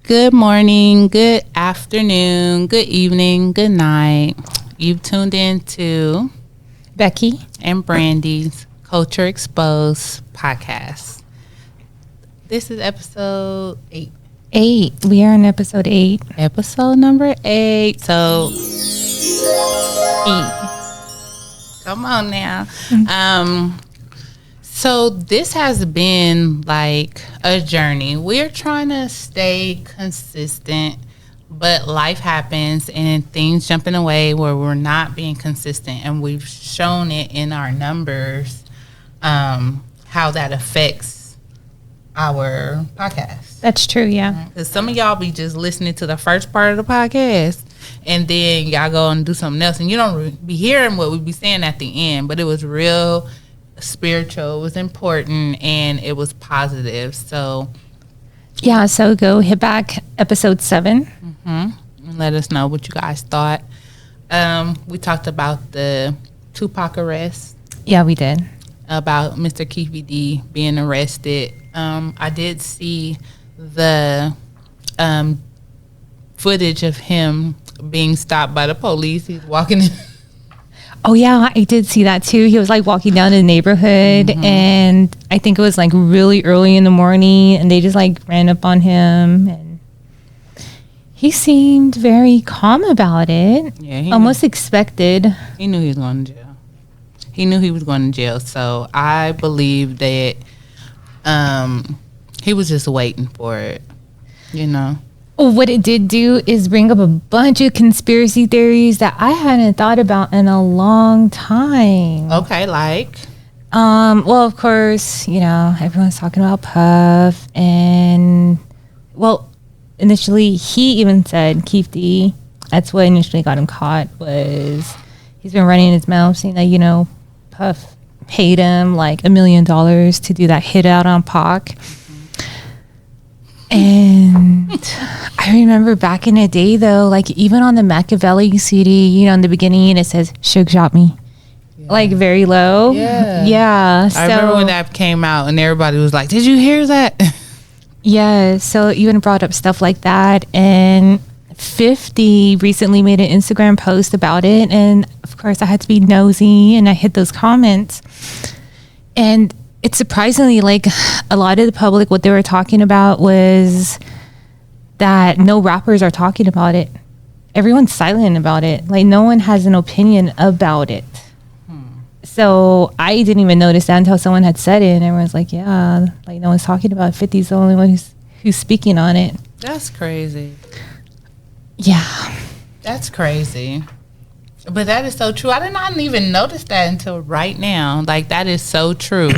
Good morning, good afternoon, good evening, good night. You've tuned in to Becky and Brandy's Culture Exposed podcast. This is episode 8. 8. We are on episode 8. Episode number 8. So, 8. come on now. So this has been like a journey. We're trying to stay consistent, but life happens and things jump in a way where we're not being consistent, and we've shown it in our numbers how that affects our podcast. That's true, yeah. Because some of y'all be just listening to the first part of the podcast, and then y'all go and do something else, and you don't be hearing what we be saying at the end. But it was real spiritual, it was important, and it was positive. So yeah, so go hit back episode 7 and let us know what you guys thought. We talked about the Tupac arrest. Yeah, we did. About Mr. Keefe D being arrested. I did see the footage of him being stopped by the police. He's walking in. Oh yeah, I did see that too. He was like walking down in the neighborhood, and I think it was like really early in the morning, and they just like ran up on him, and he seemed very calm about it. Yeah, almost expected. He knew he was going to jail. He knew he was going to jail. So I believe that he was just waiting for it, you know. What it did do is bring up a bunch of conspiracy theories that I hadn't thought about in a long time. Okay, like? Well, of course, you know, everyone's talking about Puff, and well, initially he even said Keefe D. That's what initially got him caught, was he's been running his mouth saying that, you know, Puff paid him like $1 million to do that hit out on Pac. And I remember back in the day, though, like even on the Machiavelli CD, you know, in the beginning, it says "Suge shot me," like very low. Yeah. I remember when that came out, and everybody was like, "Did you hear that?" Yeah. So even brought up stuff like that, and 50 recently made an Instagram post about it, and of course, I had to be nosy, and I hit those comments, and it's surprisingly like a lot of the public, what they were talking about was that no rappers are talking about it. Everyone's silent about it. Like no one has an opinion about it. So I didn't even notice that until someone had said it, and everyone's like, yeah, like no one's talking about it. 50's the only one who's speaking on it. That's crazy. Yeah. That's crazy. But that is so true. I did not even notice that until right now. Like, that is so true.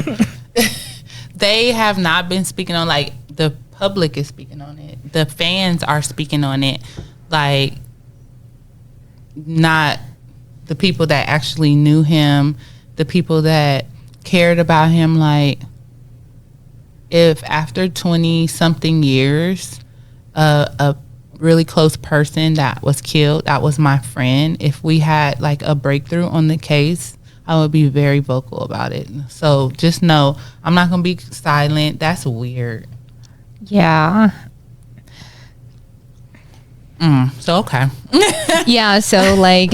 They have not been speaking on, like, the public is speaking on it. The fans are speaking on it. Like, not the people that actually knew him, the people that cared about him. Like, if after 20-something years, a really close person that was killed, that was my friend, if we had like a breakthrough on the case, I would be very vocal about it. So just know I'm not gonna be silent. That's weird. Yeah. So okay. Yeah, so like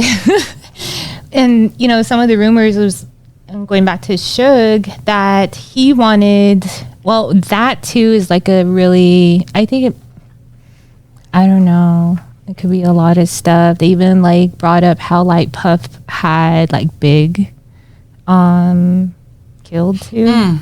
and you know, some of the rumors was, going back to Suge, that he wanted, well, that too is like a really, I think I don't know. It could be a lot of stuff. They even like brought up how like Puff had like Big killed too.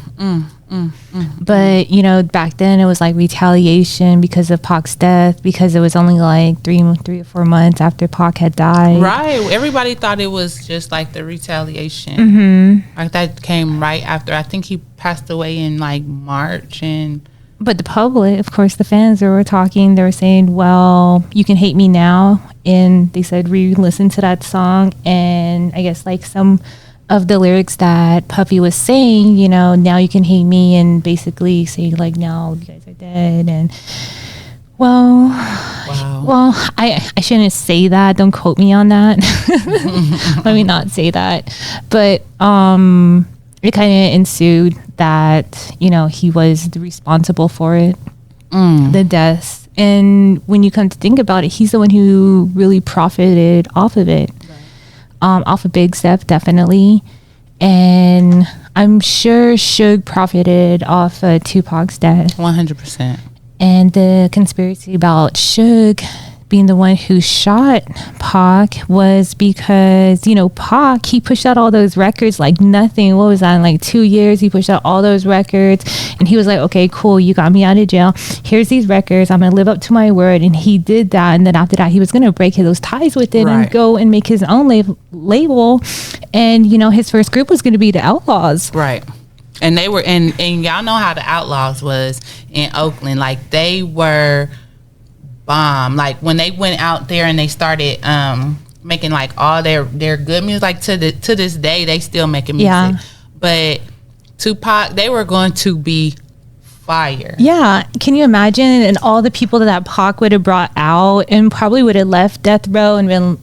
But you know, back then it was like retaliation because of Pac's death, because it was only like three or 4 months after Pac had died. Right. Everybody thought it was just like the retaliation. Like that came right after. I think he passed away in like March. And but the public, of course, the fans that were talking, they were saying, well, you can hate me now. And they said, re-listen to that song. And I guess like some of the lyrics that Puffy was saying, you know, now you can hate me, and basically saying like, now you guys are dead. And well, I shouldn't say that. Don't quote me on that. Let me not say that. But it kind of ensued that, you know, he was responsible for it, the deaths. And when you come to think about it, he's the one who really profited off of it. Right. Off of Big Steph, definitely. And I'm sure Suge profited off Tupac's death. 100%. And the conspiracy about Suge being the one who shot Pac was because, you know, Pac, he pushed out all those records like nothing. What was that? In like 2 years, he pushed out all those records. And he was like, okay, cool, you got me out of jail. Here's these records. I'm going to live up to my word. And he did that. And then after that, he was going to break those ties with it and go and make his own label. And, you know, his first group was going to be the Outlaws. Right. And they were, and y'all know how the Outlaws was in Oakland. Like, they were bomb. Like, when they went out there and they started making like all their good music, like to this day they still making music. Yeah. But Tupac, they were going to be fire. Yeah. Can you imagine? And all the people that Pac would have brought out and probably would have left Death Row and been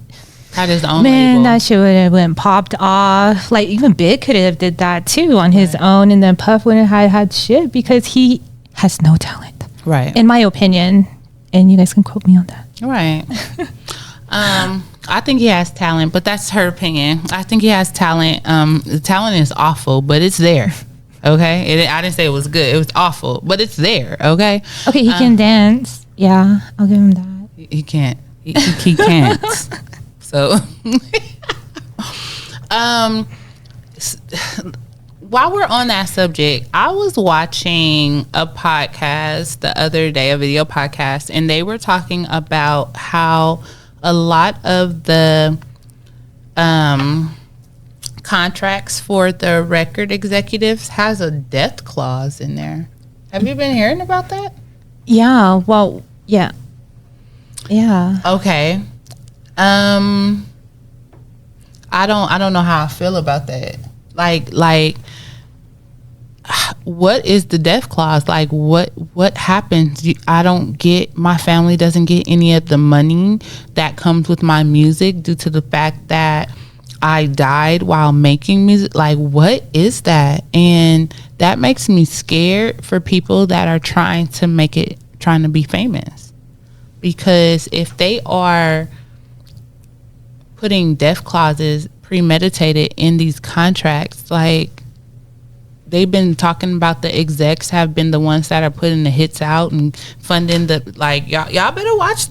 had his own label. That shit would have went popped off. Like, even Big could have did that too on his own, and then Puff wouldn't have had shit because he has no talent. Right. In my opinion. And you guys can quote me on that. Right. I think he has talent, but that's her opinion. I think he has talent. The talent is awful, but it's there. Okay? I didn't say it was good. It was awful, but it's there. Okay? Okay, he can dance. Yeah, I'll give him that. He can't. He can't. So, while we're on that subject, I was watching a podcast the other day, a video podcast, and they were talking about how a lot of the contracts for the record executives has a death clause in there. Have you been hearing about that? Yeah. Well, yeah. Yeah. Okay. I don't know how I feel about that. Like, what is the death clause? Like, what happens? I don't get, my family doesn't get any of the money that comes with my music due to the fact that I died while making music. Like, what is that? And that makes me scared for people that are trying to be famous. Because if they are putting death clauses premeditated in these contracts, like, they've been talking about the execs have been the ones that are putting the hits out and funding the, like, y'all better watch.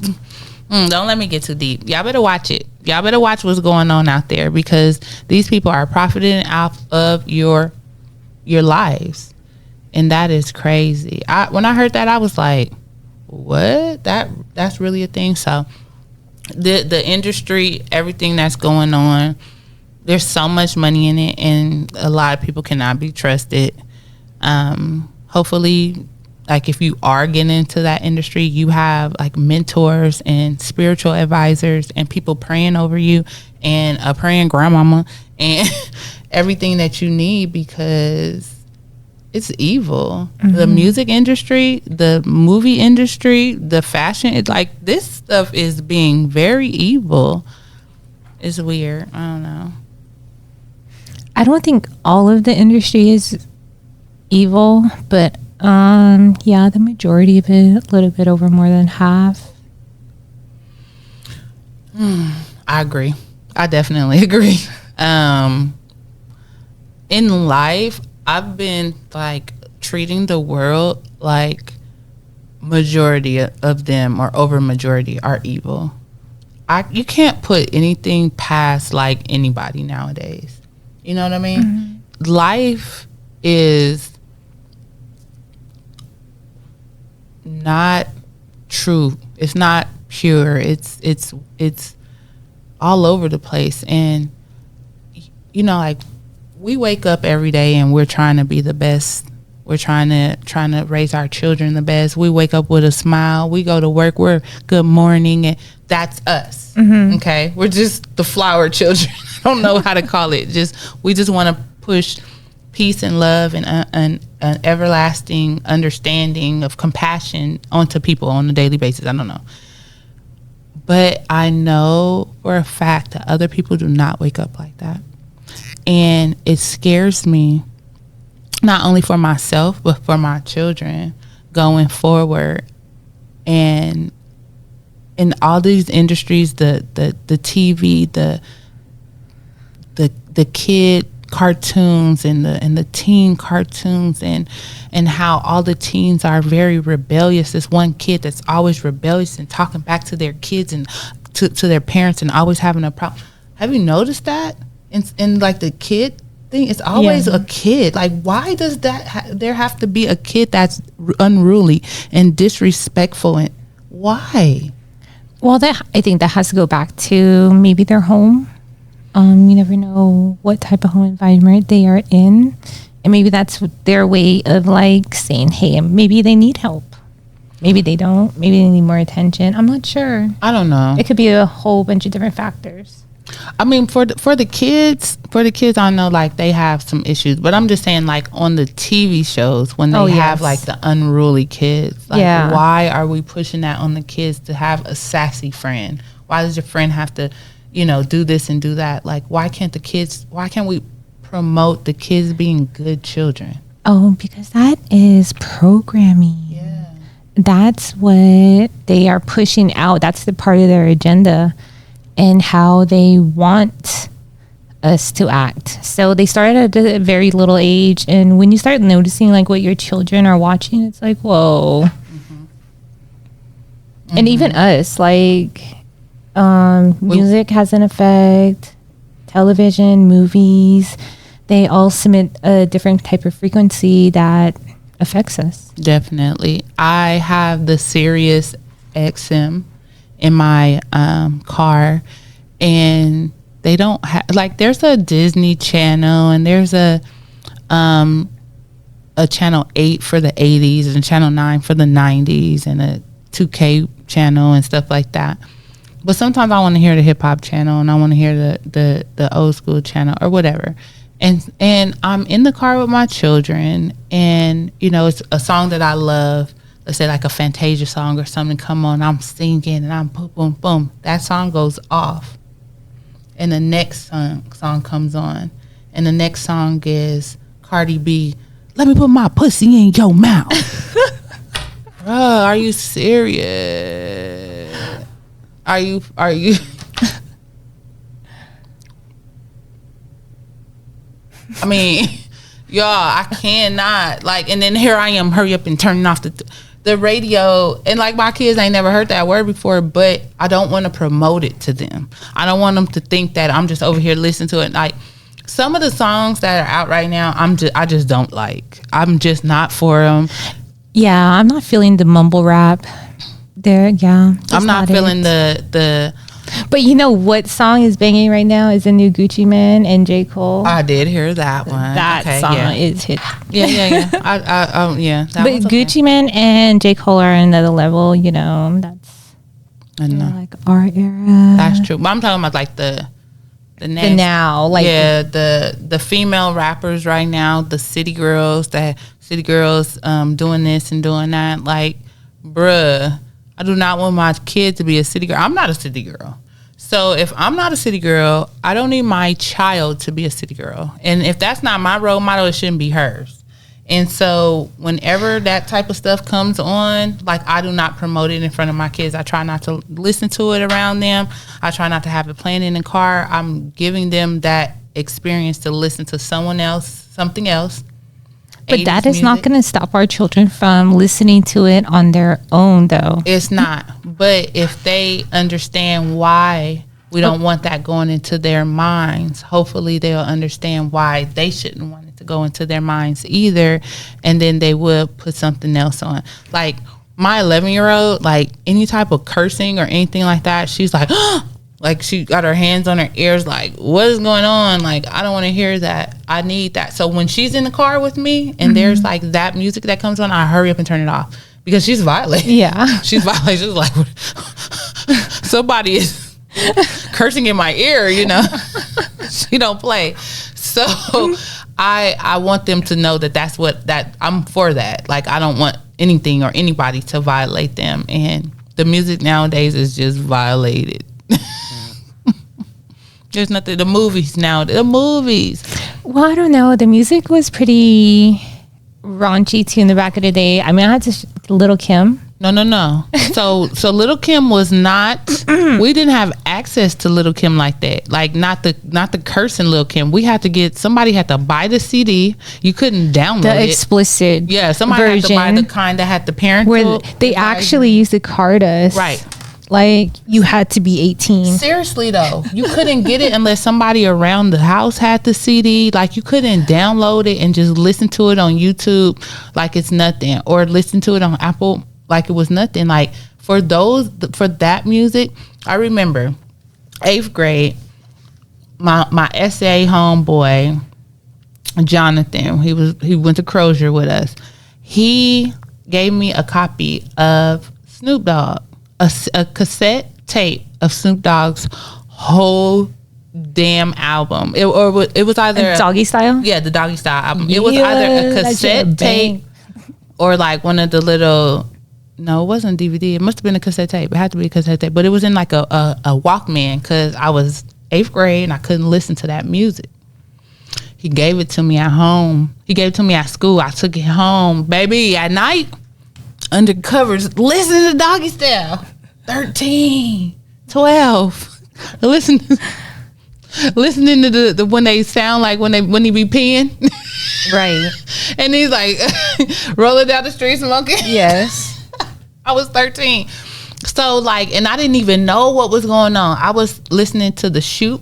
Don't let me get too deep. Y'all better watch it. Y'all better watch what's going on out there, because these people are profiting off of your lives. And that is crazy. When I heard that, I was like, what? That's really a thing? So the industry, everything that's going on, there's so much money in it, and a lot of people cannot be trusted. Hopefully, like, if you are getting into that industry, you have like mentors and spiritual advisors and people praying over you and a praying grandmama and everything that you need, because it's evil. Mm-hmm. The music industry, the movie industry, the fashion, it's like, this stuff is being very evil. It's weird. I don't know. I don't think all of the industry is evil, but yeah, the majority of it, a little bit over more than half. I agree. I definitely agree. In life, I've been like treating the world like majority of them, or over majority, are evil. You can't put anything past like anybody nowadays. You know what I mean? Mm-hmm. Life is not true. It's not pure. It's all over the place. And, you know, like, we wake up every day and we're trying to be the best. We're trying to raise our children the best. We wake up with a smile. We go to work. We're good morning. And that's us. Mm-hmm. Okay. We're just the flower children. I don't know how to call it. We just want to push peace and love and an everlasting understanding of compassion onto people on a daily basis. I don't know. But I know for a fact that other people do not wake up like that. And it scares me, not only for myself, but for my children going forward. and in all these industries, the TV, the kid cartoons and the teen cartoons, and how all the teens are very rebellious. This one kid that's always rebellious and talking back to their kids and to their parents and always having a problem. Have you noticed that in like the kid thing? It's always a kid. Like, why does that there have to be a kid that's unruly and disrespectful? And why? Well, I think that has to go back to maybe their home. You never know what type of home environment they are in, and maybe that's their way of like saying, hey, maybe they need help, maybe they don't, maybe they need more attention. I'm not sure. I don't know. It could be a whole bunch of different factors. I mean, for the kids, I know like they have some issues, but I'm just saying like on the TV shows when they have like the unruly kids, like why are we pushing that on the kids to have a sassy friend? Why does your friend have to, do this and do that? Like, why can't we promote the kids being good children? Oh, because that is programming. Yeah. That's what they are pushing out. That's the part of their agenda and how they want us to act. So they start at a very little age. And when you start noticing like what your children are watching, it's like, whoa. Mm-hmm. And even us, like, music has an effect, television, movies, they all submit a different type of frequency that affects us. Definitely. I have the Sirius XM in my car, and they don't have, like, there's a Disney channel, and there's a channel 8 for the 80s and channel 9 for the 90s, and a 2K channel and stuff like that. But sometimes I want to hear the hip hop channel, and I want to hear the old school channel or whatever. And I'm in the car with my children, and it's a song that I love. Let's say like a Fantasia song or something come on. I'm singing and I'm boom, boom, boom. That song goes off, and the next song comes on, and the next song is Cardi B. Let me put my pussy in your mouth. Bruh, are you serious? Are you? I mean, y'all, I cannot, like, and then here I am, hurry up and turning off the radio, and like my kids ain't never heard that word before, but I don't want to promote it to them. I don't want them to think that I'm just over here listening to it. Like, some of the songs that are out right now, I just don't like. I'm just not for them. Yeah, I'm not feeling the mumble rap. I'm not feeling the. But you know what song is banging right now is the new Gucci Mane and J. Cole. I did hear that one. That song is hit. Yeah. But Gucci Mane and J. Cole are another level. That's like our era. That's true. But I'm talking about like the now, like the female rappers right now, the city girls doing this and doing that. Like, bruh, I do not want my kid to be a city girl. I'm not a city girl. So if I'm not a city girl, I don't need my child to be a city girl. And if that's not my role model, it shouldn't be hers. And so whenever that type of stuff comes on, like, I do not promote it in front of my kids. I try not to listen to it around them. I try not to have it playing in the car. I'm giving them that experience to listen to something else. But that is not going to stop our children from listening to it on their own, though. It's not. But if they understand why we don't want that going into their minds, hopefully they'll understand why they shouldn't want it to go into their minds either. And then they will put something else on. Like, my 11-year-old, like, any type of cursing or anything like that, she's like, like, she got her hands on her ears, like, what is going on? Like, I don't want to hear that. I need that. So when she's in the car with me and there's like that music that comes on, I hurry up and turn it off, because she's violent. Yeah. She's violent. She's like, somebody is cursing in my ear, She don't play. So I want them to know that I'm for that. Like, I don't want anything or anybody to violate them. And the music nowadays is just violated. There's nothing. The movies. Well, I don't know. The music was pretty raunchy too in the back of the day. I mean, I had Little Kim. No. So Little Kim was not. We didn't have access to Little Kim like that. Like not the cursing Little Kim. We had to somebody had to buy the CD. You couldn't download The it. explicit Yeah, somebody had to buy the kind that had the parental. where they actually used to card us. Right. Like you had to be 18. Seriously though, you couldn't get it unless somebody around the house had the CD. Like you couldn't download it and just listen to it on YouTube like it's nothing, or listen to it on Apple like it was nothing. Like for that music, I remember 8th grade, my SA homeboy Jonathan, he went to Crozier with us. He gave me a copy of Snoop Dogg, a cassette tape of Snoop Dogg's whole damn album. It was either Doggy Style. Yeah, the Doggy Style album. It was either a cassette tape or like one of the little. No, it wasn't DVD. It must have been a cassette tape. It had to be a cassette tape, but it was in like a Walkman because I was 8th grade and I couldn't listen to that music. He gave it to me at home. He gave it to me at school. I took it home, baby, at night. Under covers, listen to Doggy Style. 13, 12. Listening to the when they sound like when he be peeing. Right. And he's like rolling down the street smoking. Yes. I was 13. So like, and I didn't even know what was going on. I was listening to the Shoot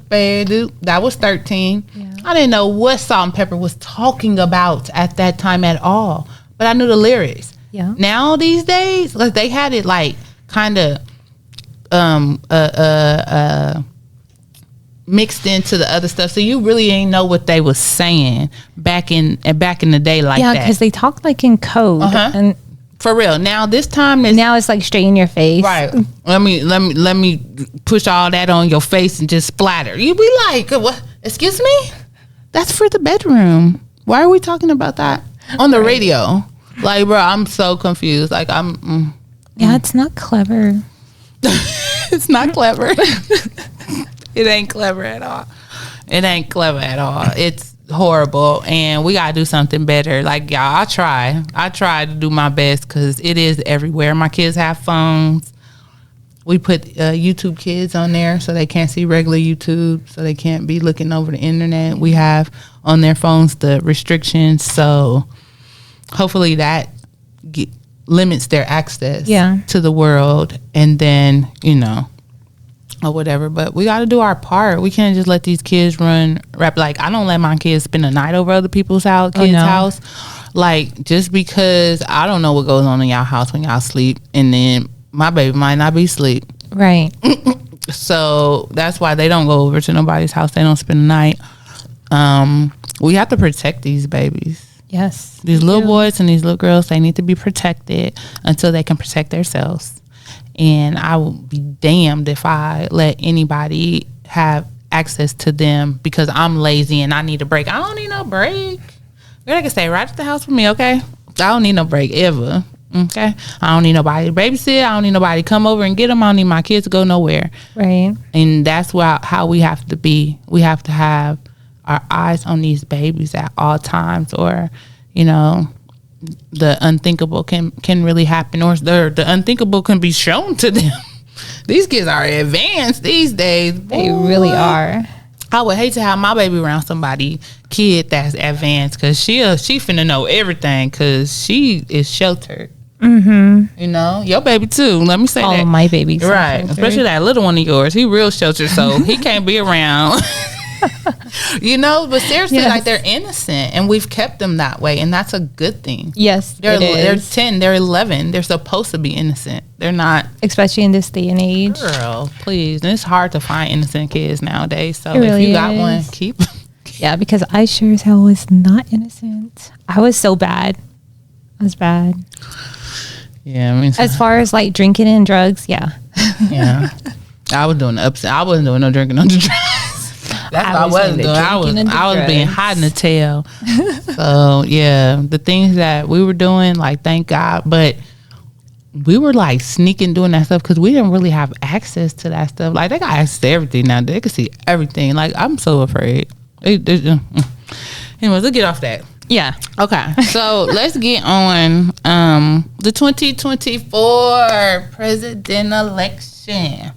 Baby. That was 13. Yeah. I didn't know what Salt-N-Pepa was talking about at that time at all. But I knew the lyrics. Yeah. Now these days, like they had it like kind of mixed into the other stuff, so you really ain't know what they was saying back in the day like that. Yeah, because they talked like in code. And for real. Now this time now it's like straight in your face. Right. Let me push all that on your face and just splatter. You be like, what? Excuse me? That's for the bedroom. Why are we talking about that on the radio? Like, bro, I'm so confused. Like, yeah, it's not clever. It's not clever. It ain't clever at all. It ain't clever at all. It's horrible, and we gotta do something better. Like, y'all, I try to do my best because it is everywhere. My kids have phones. We put YouTube Kids on there so they can't see regular YouTube, so they can't be looking over the internet. We have on their phones the restrictions, so hopefully that limits their access to the world, and then, or whatever. But we got to do our part. We can't just let these kids rap. Like, I don't let my kids spend a night over other people's house. Like, just because I don't know what goes on in y'all house when y'all sleep, and then my baby might not be asleep. Right. So that's why they don't go over to nobody's house. They don't spend the night. We have to protect these babies. Yes. These little boys and these little girls, they need to be protected until they can protect themselves. And I will be damned if I let anybody have access to them because I'm lazy and I need a break. I don't need no break. Girl, they can stay right at the house with me, okay? I don't need no break ever, okay? I don't need nobody to babysit. I don't need nobody to come over and get them. I don't need my kids to go nowhere. Right. And that's how we have to be. We have to have our eyes on these babies at all times, or, the unthinkable can really happen, or the unthinkable can be shown to them. These kids are advanced these days. They really are. I would hate to have my baby around somebody kid that's advanced, because she finna know everything because she is sheltered. Mm-hmm. Your baby too. Let me say all that. All my babies, right? Especially that little one of yours. He real sheltered, so he can't be around. But seriously, like, they're innocent, and we've kept them that way, and that's a good thing. Yes, they're 10, they're 11. They're supposed to be innocent. They're not, especially in this day and age. Girl, please. And it's hard to find innocent kids nowadays. So really if you got one, keep them. Yeah, because I sure as hell was not innocent. I was so bad. I was bad. Yeah, I mean, as far as like drinking and drugs, yeah. I was doing the upset. I wasn't doing no drinking, no drugs. That's what I wasn't doing. I was being hot in the tail. So yeah, the things that we were doing, like, thank God, but we were like sneaking doing that stuff because we didn't really have access to that stuff. Like, they got access to everything now. They can see everything. Like, I'm so afraid. Anyways, let's get off that. Yeah. Okay, so let's get on the 2024 president election.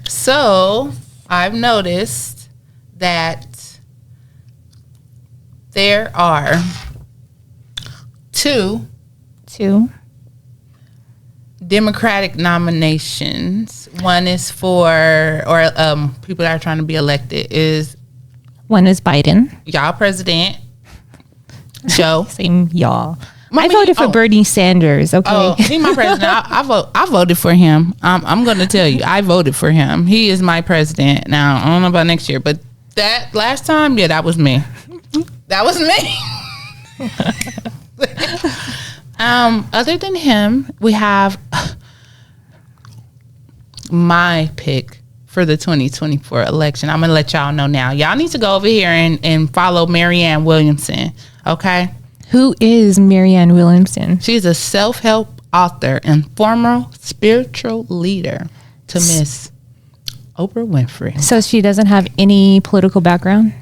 So I've noticed that there are two Democratic nominations. One is for, or people that are trying to be elected is One is Biden. y'all president, Joe. Same y'all. I voted for Bernie Sanders. Okay. Oh, he's my president. I voted for him. I'm going to tell you, I voted for him. He is my president. Now, I don't know about next year, but that last time, yeah, that was me. That was me. Other than him, we have my pick for the 2024 election. I'm going to let y'all know now. Y'all need to go over here and follow Marianne Williamson, okay? Who is Marianne Williamson? She's a self-help author and former spiritual leader to Miss Oprah Winfrey. So she doesn't have any political background?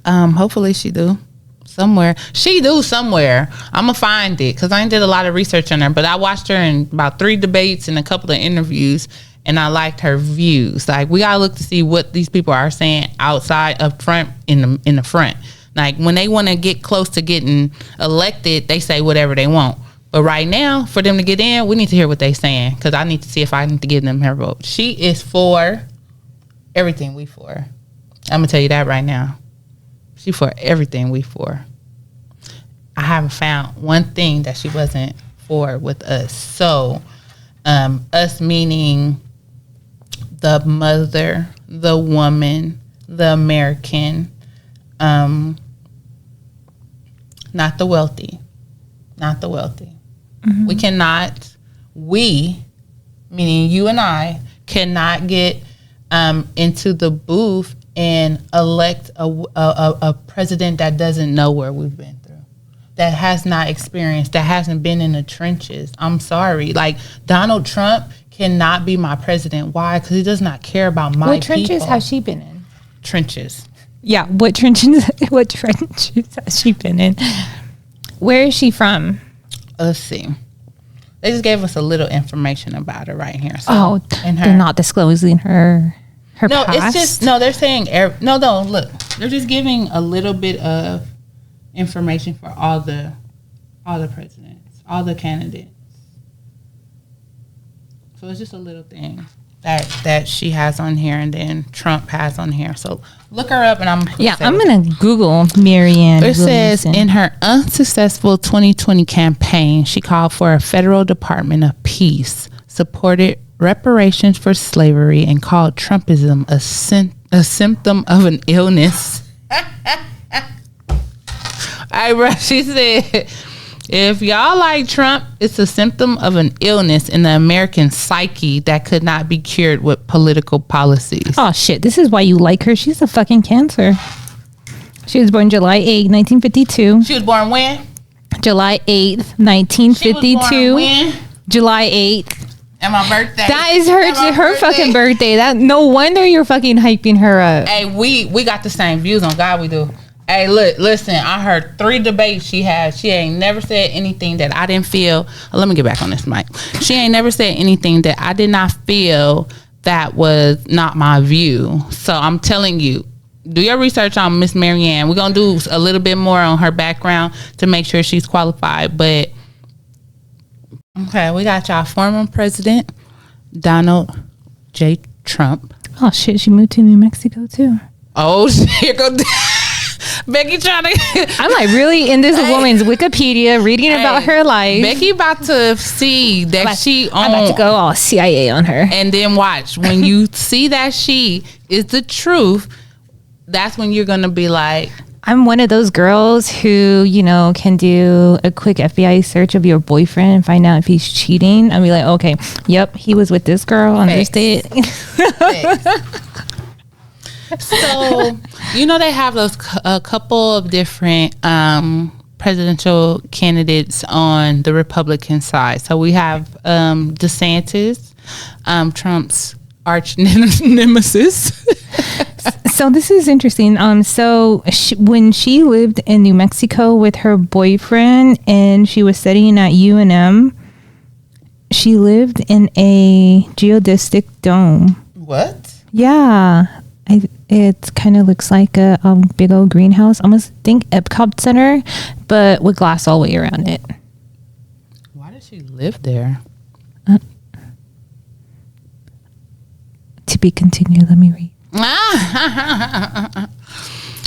Hopefully she do. Somewhere. She do somewhere. I'm going to find it because I did a lot of research on her, but I watched her in about 3 debates and a couple of interviews, and I liked her views. Like, we got to look to see what these people are saying outside up front in the front. Like, when they want to get close to getting elected, they say whatever they want. But right now, for them to get in, we need to hear what they saying because I need to see if I need to give them her vote. She is for everything we for. I'm going to tell you that right now. She for everything we for. I haven't found one thing that she wasn't for with us. So, us meaning the mother, the woman, the American, not the wealthy. Not the wealthy. Mm-hmm. We, meaning you and I, cannot get into the booth and elect a president that doesn't know where we've been through, that has not experienced, that hasn't been in the trenches. I'm sorry. Like, Donald Trump cannot be my president. Why? Because he does not care about my people. What trenches has she been in? Trenches. Yeah, what trenches has she been in? Where is she from? Let's see. They just gave us a little information about her right here. So, they're not disclosing her no, past? it's just, they're saying, look, they're just giving a little bit of information for all the presidents, all the candidates. So it's just a little thing that she has on here and then Trump has on here. So look her up and I'm going to Google Marianne Williamson. Says in her unsuccessful 2020 campaign, she called for a federal Department of Peace, supported reparations for slavery, and called Trumpism a symptom of an illness. She said, if y'all like Trump, it's a symptom of an illness in the American psyche that could not be cured with political policies. Oh, shit. This is why you like her. She's a fucking cancer. She was born July 8, 1952. She was born when? July 8th, 1952. She was born when? July 8th. And my birthday. That is her fucking birthday. That no wonder you're fucking hyping her up. Hey, we got the same views on God. We do. Hey, look, listen. I heard 3 debates she had. She ain't never said anything that I didn't feel. Let me get back on this mic. She ain't never said anything that I did not feel that was not my view. So I'm telling you, do your research on Miss Marianne. We're gonna do a little bit more on her background to make sure she's qualified. But okay, we got y'all former president Donald J. Trump. Oh shit, she moved to New Mexico too. Oh shit, here go Becky trying to. I'm like really in this woman's Wikipedia reading about her life. Becky about to see that I'm about to go all CIA on her. And then watch when you see that she is the truth. That's when you're gonna be like, I'm one of those girls who, can do a quick FBI search of your boyfriend and find out if he's cheating. I'll be like, okay, yep, he was with this girl on this date. So, they have a couple of different presidential candidates on the Republican side. So we have DeSantis, Trump's arch nemesis. So this is interesting. When she lived in New Mexico with her boyfriend and she was studying at UNM, she lived in a geodesic dome. What? Yeah. It kind of looks like a big old greenhouse. Almost think Ep.8 Center, but with glass all the way around it. Why does she live there? To be continued. Let me read.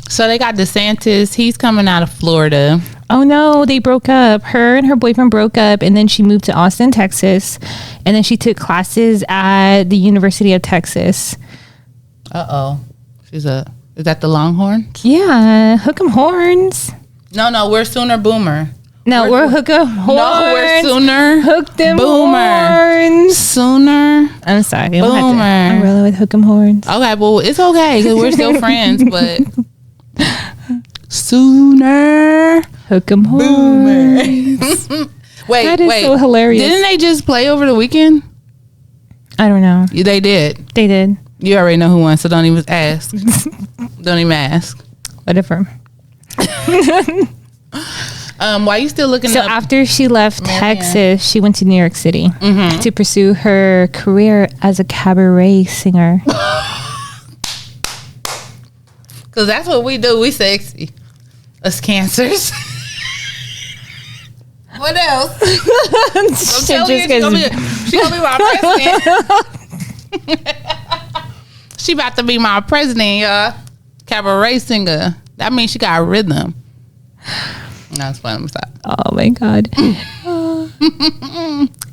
So they got DeSantis. He's coming out of Florida. Oh no, they broke up. Her and her boyfriend broke up, and then she moved to Austin, Texas, and then she took classes at the University of Texas. Is that the Longhorns? Yeah, hook 'em horns. No, we're Sooner Boomer. No, we're hook 'em horns. No, we're Sooner Hook them Boomer. horns. Sooner. I'm sorry. Boomer. I'm really with hook 'em horns. Okay, well, it's okay because we're still friends, but Sooner Hook 'em horns. Wait, That is so hilarious. Didn't they just play over the weekend? I don't know. They did. They did. You already know who won, so don't even ask. Don't even ask. Whatever. Why you still looking So up? after she left Texas, she went to New York City to pursue her career as a cabaret singer. Because that's what we do. We sexy. Us cancers. What else? Don't tell me she gonna be my president. She about to be my president, y'all. Cabaret singer. That means she got rhythm. That's fun. Stop. Oh my God.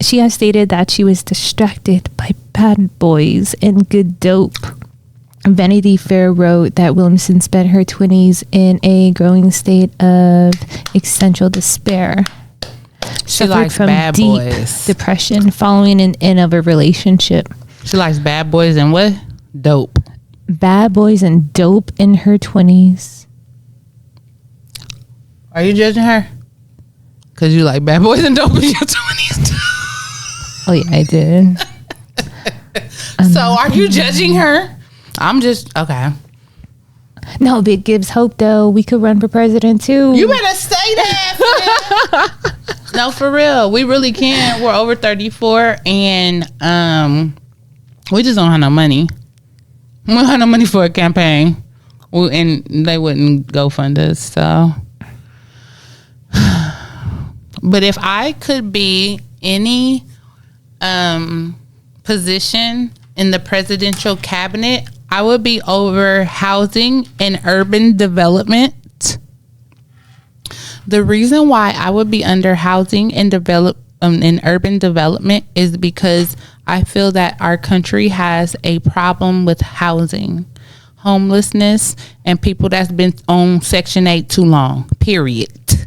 She has stated that she was distracted by bad boys and good dope. Vanity Fair wrote that Williamson spent her 20s in a growing state of existential despair. She likes bad boys. Depression following an end of a relationship. She likes bad boys and what? Dope. Bad boys and dope in her 20s. Are you judging her? Because you like bad boys and dope in your 20s too. Oh yeah, I did. So are you judging her? I'm just, okay. No, but it gives hope though. We could run for president too. You better say that. No, for real. We really can. We're over 34 and we just don't have no money. We don't have no money for a campaign. And they wouldn't go fund us, so. But if I could be any position in the presidential cabinet, I would be over housing and urban development. The reason why I would be under housing and in urban development is because I feel that our country has a problem with housing, homelessness, and people that's been on Section 8 too long, period.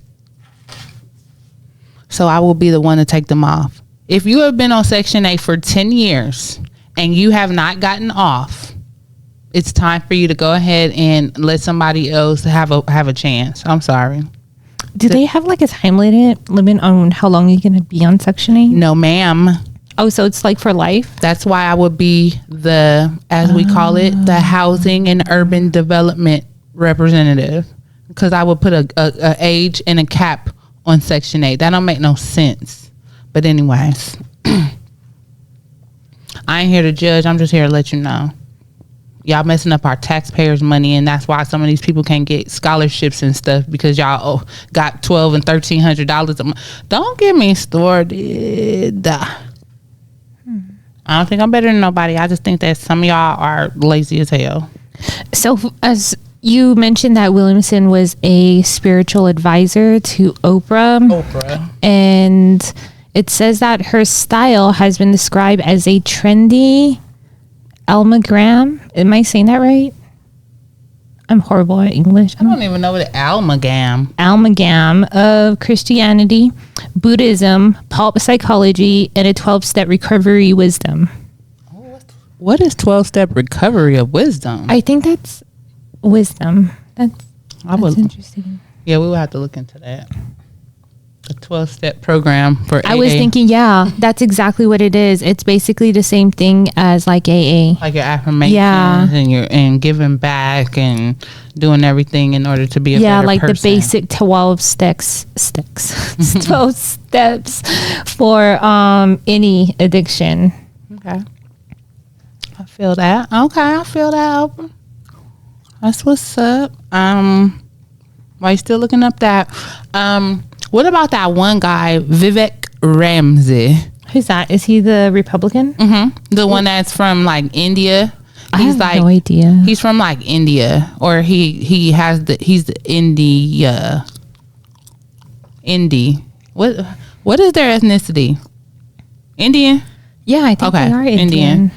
So I will be the one to take them off. If you have been on Section 8 for 10 years and you have not gotten off, it's time for you to go ahead and let somebody else have a chance. I'm sorry. Do they have like a time limit on how long you're going to be on Section 8? No, ma'am. Oh, so it's like for life? That's why I would be as we call it, the housing and urban development representative. Because I would put a age and a cap on Section 8. That don't make no sense. But anyways, I ain't here to judge. I'm just here to let you know. Y'all messing up our taxpayers' money, and that's why some of these people can't get scholarships and stuff because y'all got $1,200 and $1,300 a month. Don't get me started. I don't think I'm better than nobody. I just think that some of y'all are lazy as hell. So as you mentioned that Williamson was a spiritual advisor to Oprah. And it says that her style has been described as a trendy amalgam. Am I saying that right? I'm horrible at English. I don't even know what an amalgam of Christianity, Buddhism, pop psychology, and a 12-step recovery wisdom. What is 12-step recovery of wisdom? I think that's wisdom. That's interesting. Yeah, we will have to look into that. A 12-step program for AA. I was thinking, yeah, that's exactly what it is. It's basically the same thing as like AA. Like your affirmations and giving back and doing everything in order to be a better like person. the basic 12 12 steps for any addiction. Okay. I feel that. Okay, I feel that. Oprah. That's what's up. Why you still looking up that? What about that one guy, Vivek Ramsey? Who's that? Is he the Republican? Mm-hmm. The one that's from like India. I have no idea. He's from like India, or he's the Indie. What is their ethnicity? Indian? Yeah, I think they are Indian.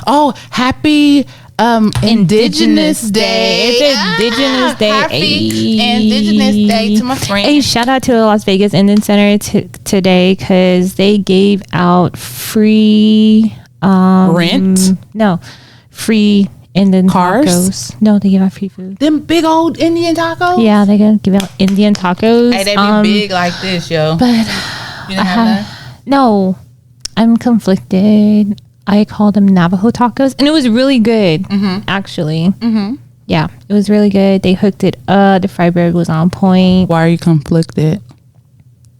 Oh, happy Indigenous Day. It's Indigenous Day. Happy Indigenous Day to my friend. Hey, shout out to the Las Vegas Indian Center today because they gave out free rent? No, free Indian cars. Tacos. No, they give out free food. Them big old Indian tacos. Yeah, they gonna give out Indian tacos. Hey, they be big like this, yo. But you didn't have that? No, I'm conflicted. I called them Navajo tacos, and it was really good, actually. Mm-hmm. Yeah, it was really good. They hooked it up. The fry bread was on point. Why are you conflicted?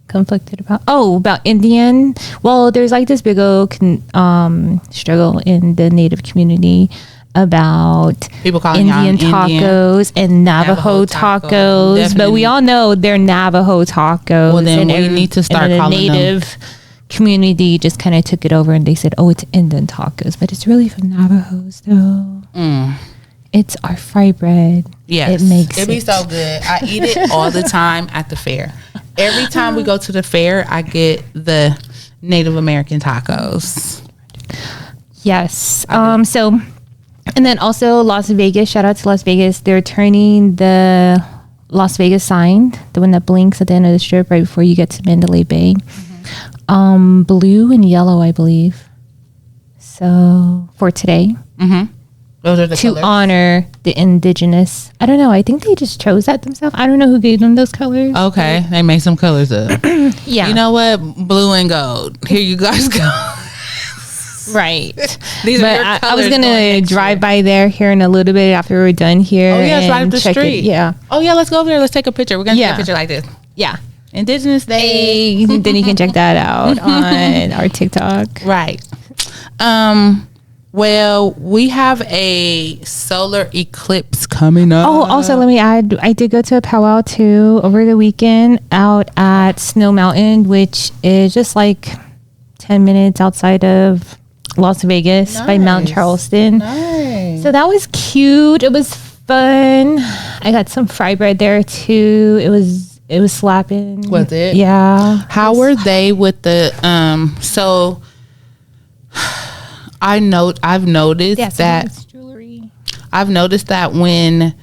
Conflicted about Indian? Well, there's like this big old struggle in the Native community about people calling Indian tacos and Navajo tacos. But we all know they're Navajo tacos. Well, then we need to start calling Native community just kind of took it over and they said, oh, it's Indian tacos, but it's really from Navajos though. It's our fry bread. Yes, it'd be so good. I eat it all the time at the fair. Every time we go to the fair, I get the Native American tacos. Yes. So, and then also Las Vegas, shout out to Las Vegas. They're turning the Las Vegas sign, the one that blinks at the end of the strip right before you get to Mandalay Bay. Blue and yellow, I believe. So for today, those are the to colors. Honor the indigenous. I don't know. I think they just chose that themselves. I don't know who gave them those colors. Okay, they made some colors up. Yeah, you know what? Blue and gold. Here you guys go. Right. These but are your colors. I was gonna drive by there here in a little bit after we're done here. Oh yeah, it's right up the street. Yeah. Oh yeah, let's go over there. Let's take a picture. We're gonna take a picture like this. Yeah. Indigenous Day. Then you can check that out on our TikTok. Right. Well, we have a solar eclipse coming up. Oh, also let me add, I did go to a powwow too over the weekend out at Snow Mountain, which is just like 10 minutes outside of Las Vegas by Mount Charleston. Nice. So that was cute. It was fun. I got some fry bread there too. It was slapping. Was it? Yeah. How were they with the so I've noticed that jewelry. I've noticed that when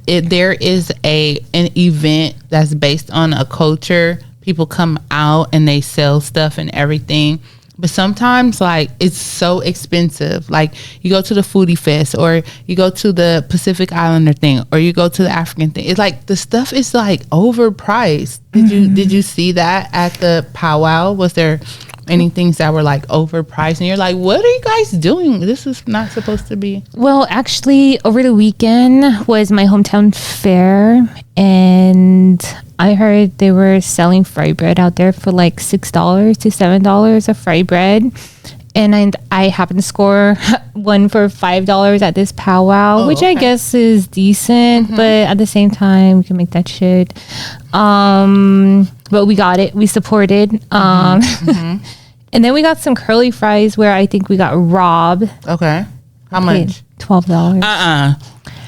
there is an event that's based on a culture, people come out and they sell stuff and everything. But sometimes, like, it's so expensive. Like, you go to the Foodie Fest, or you go to the Pacific Islander thing, or you go to the African thing. It's like the stuff is like overpriced. Did you see that at the powwow? Was there any things that were like overpriced, and you're like, what are you guys doing? This is not supposed to be. Well, actually, over the weekend was my hometown fair, and I heard they were selling fry bread out there for like $6 to $7 a fry bread. And I happened to score one for $5 at this powwow, which I guess is decent, but at the same time, we can make that shit. But we got it. We supported. And then we got some curly fries where I think we got robbed. Okay. How much? $12.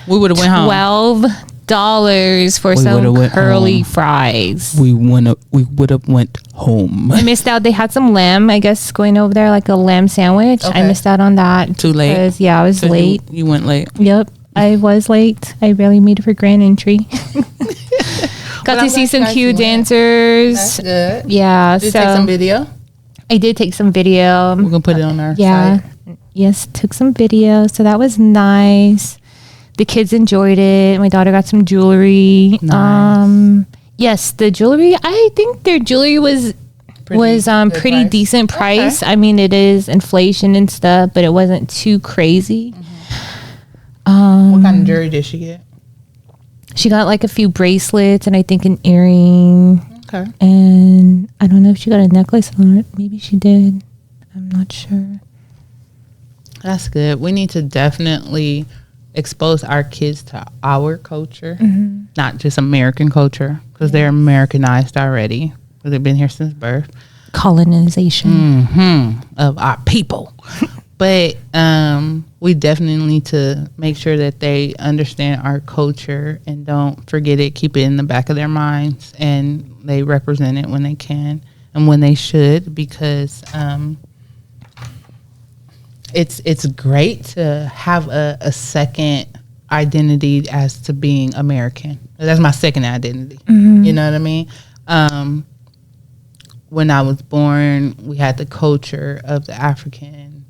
We would have went home. $12 for some curly fries. We would have went home. I missed out. They had some lamb, I guess, going over there, like a lamb sandwich. I missed out on that. Too late? Yeah, I was late. You went late? Yep, I was late. I barely made it for grand entry. Got to see some cute dancers. That's good. Yeah. Did you take some video? I did take some video. We're going to put it on our site. Yes, took some video. So that was nice. The kids enjoyed it. My daughter got some jewelry. Nice. Yes, the jewelry. I think their jewelry was Good pretty price? decent price. Okay. I mean, it is inflation and stuff, but it wasn't too crazy. What kind of jewelry did she get? She got like a few bracelets and I think an earring. Okay. And I don't know if she got a necklace or not. Maybe she did. I'm not sure. That's good. We need to definitely expose our kids to our culture, not just American culture, because they're Americanized already. 'Cause they've been here since birth. Colonization. Of our people. But we definitely need to make sure that they understand our culture and don't forget it, keep it in the back of their minds, and they represent it when they can and when they should, because it's great to have a second identity as to being American. That's my second identity. You know what I mean? When I was born, we had the culture of the African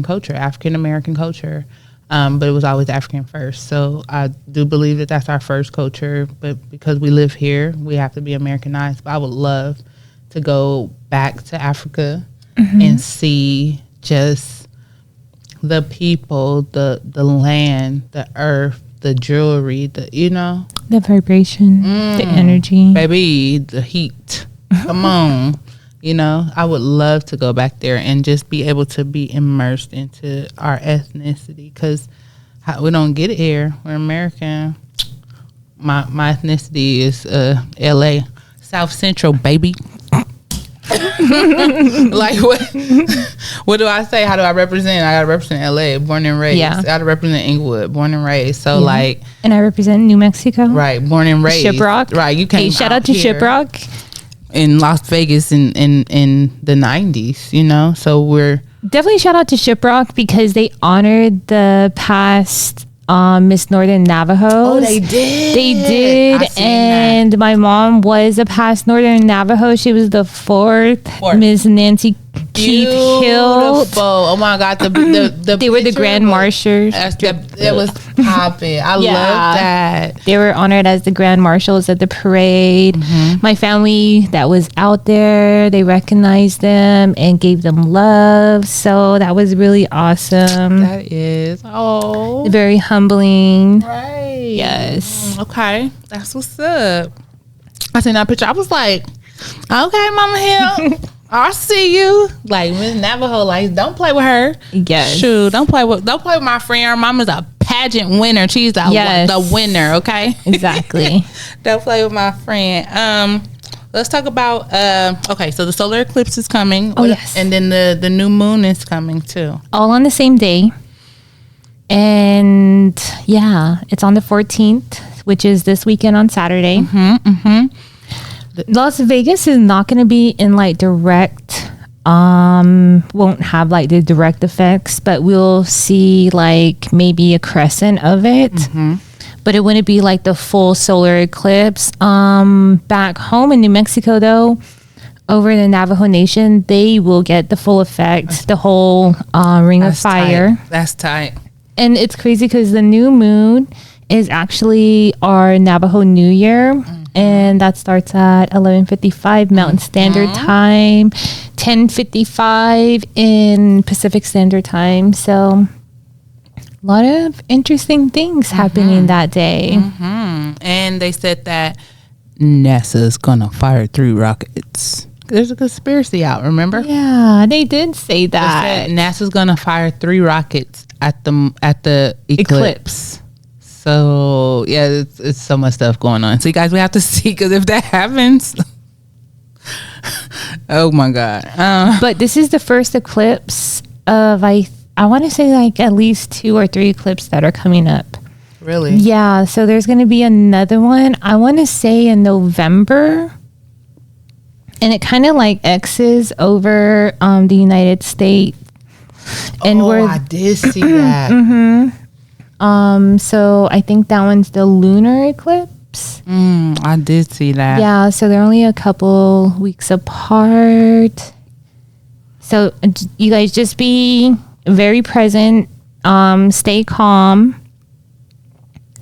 culture, African American culture, but it was always African first. So I do believe that that's our first culture, but because we live here, we have to be Americanized. But I would love to go back to Africa and see just the people, the land, the earth, the jewelry, The vibration, the energy. baby, the heat. Come on. I would love to go back there and just be able to be immersed into our ethnicity, because we don't get it here. We're American. My ethnicity is LA, South Central, baby. Like what do I say? How do I represent? I gotta represent LA, born and raised. Yeah. I gotta represent Inglewood, born and raised. So like, and I represent New Mexico. right, born and raised. Shiprock. Right, you came Hey, shout out to here Shiprock. in Las Vegas in the 90s, so we're Definitely shout out to Shiprock because they honored the past Miss Northern Navajos. Oh, they did. They did. I seen And my mom was a past Northern Navajo. She was the fourth. Miss Nancy Keith Hill. Beautiful. Oh my God, the They were the Grand Marshals. It was popping. I love that. They were honored as the Grand Marshals at the parade. My family that was out there, they recognized them and gave them love. So that was really awesome. That is Very humbling. right. Yes. Okay, that's what's up. I seen that picture. I was like, okay, Mama Hill. I see you. Like Miss Navajo, like don't play with her. Yes. Shoot, don't play with my friend. Her mama's a pageant winner. She's the winner, okay? Exactly. Don't play with my friend. Let's talk about okay, so the solar eclipse is coming. Oh, yes. And then the new moon is coming too. All on the same day. And yeah, it's on the 14th, which is this weekend on Saturday. Las Vegas is not going to be in like direct, won't have like the direct effects, but we'll see like maybe a crescent of it. But it wouldn't be like the full solar eclipse. Back home in New Mexico, though, over in the Navajo Nation, they will get the full effect, the whole ring of fire. Tight. That's tight. And it's crazy because the new moon is actually our Navajo New Year. And that starts at 11:55 Mountain Standard Time, 10:55 in Pacific Standard Time. So a lot of interesting things happening that day. And they said that NASA's gonna fire 3 rockets. There's a conspiracy out, remember? Yeah, they did say that. They said NASA's gonna fire 3 rockets at the eclipse. So yeah, it's so much stuff going on. So you guys, we have to see, because if that happens, oh my God. But this is the first eclipse of I want to say like at least 2 or 3 eclipses that are coming up. Really? Yeah, so there's going to be another one. I want to say in November. And it kind of like X's over the United States. And I did see that. So I think that one's the lunar eclipse. I did see that. Yeah, so they're only a couple weeks apart. So you guys just be very present. Stay calm.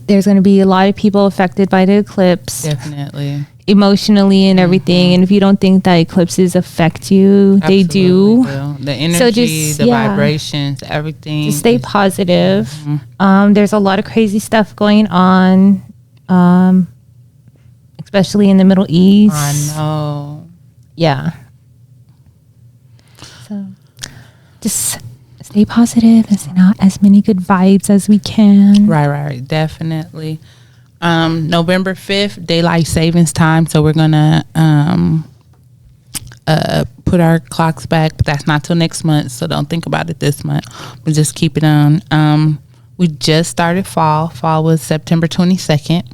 There's going to be a lot of people affected by the eclipse. Definitely. emotionally and everything. And if you don't think that eclipses affect you, they do. The energy, the vibrations, everything. Just stay positive. There's a lot of crazy stuff going on, especially in the Middle East. I know. Yeah. So just stay positive and send out as many good vibes as we can. Right. Definitely. November 5th, daylight savings time. So we're going to put our clocks back, but that's not till next month. So don't think about it this month, but just keep it on. We just started fall. Fall was September 22nd.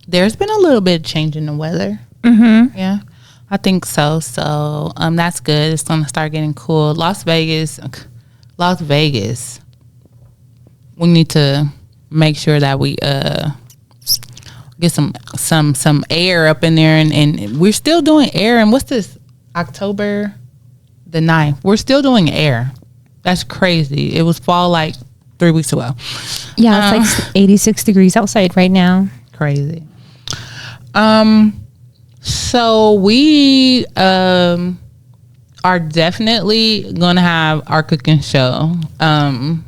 There's been a little bit of change in the weather. Yeah, I think so. So that's good. It's going to start getting cool. Las Vegas. We need to make sure that we get some air up in there, and we're still doing air. And what's this? October the 9th. We're still doing air. That's crazy. It was fall like 3 weeks ago. Yeah, it's like 86 degrees outside right now. Crazy. So we are definitely gonna have our cooking show. And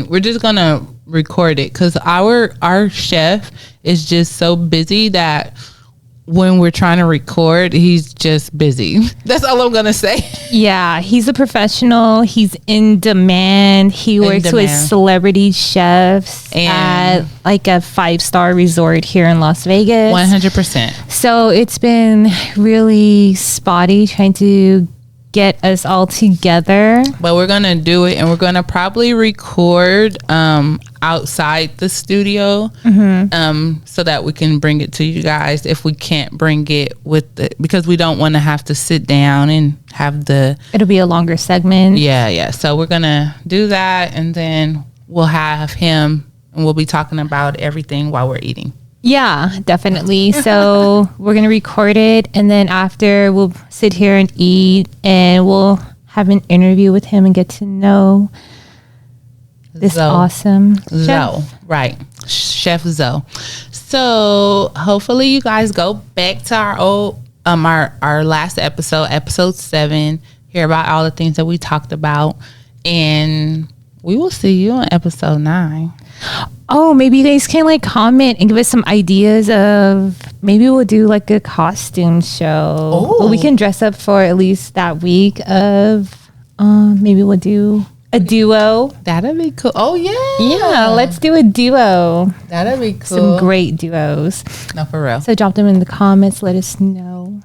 we're just gonna record it because our chef is just so busy that when we're trying to record, he's just busy. That's all I'm gonna say. Yeah, he's a professional. He's in demand. He works with celebrity chefs at like a 5-star resort here in Las Vegas. 100%. So it's been really spotty trying to get us all together, but we're gonna do it, and we're gonna probably record outside the studio, so that we can bring it to you guys if we can't bring it because we don't want to have to sit down and have it'll be a longer segment. Yeah, so we're gonna do that, and then we'll have him, and we'll be talking about everything while we're eating. Yeah, definitely. So we're going to record it, and then after we'll sit here and eat, and we'll have an interview with him and get to know this awesome chef. Right. Chef Zoe. So hopefully you guys go back to our old our last episode 7, hear about all the things that we talked about, and we will see you on episode 9. Oh, maybe you guys can like comment and give us some ideas of maybe we'll do like a costume show. Well, we can dress up for at least that week of maybe we'll do a duo. That'd be cool. Oh yeah. Yeah, let's do a duo. That'd be cool. Some great duos. No, for real. So drop them in the comments, let us know.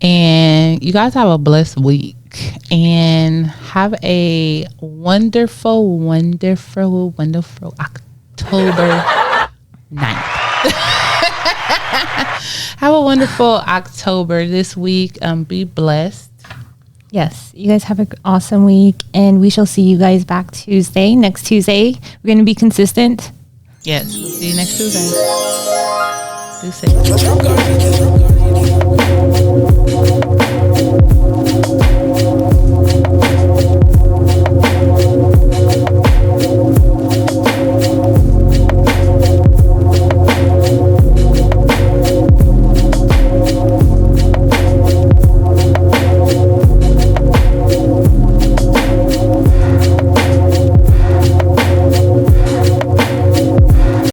And you guys have a blessed week. And have a wonderful October 9th. Have a wonderful October this week. Be blessed. Yes, you guys have an awesome week, and we shall see you guys back next Tuesday. We're going to be consistent. Yes, we'll see you next Tuesday. Do safe.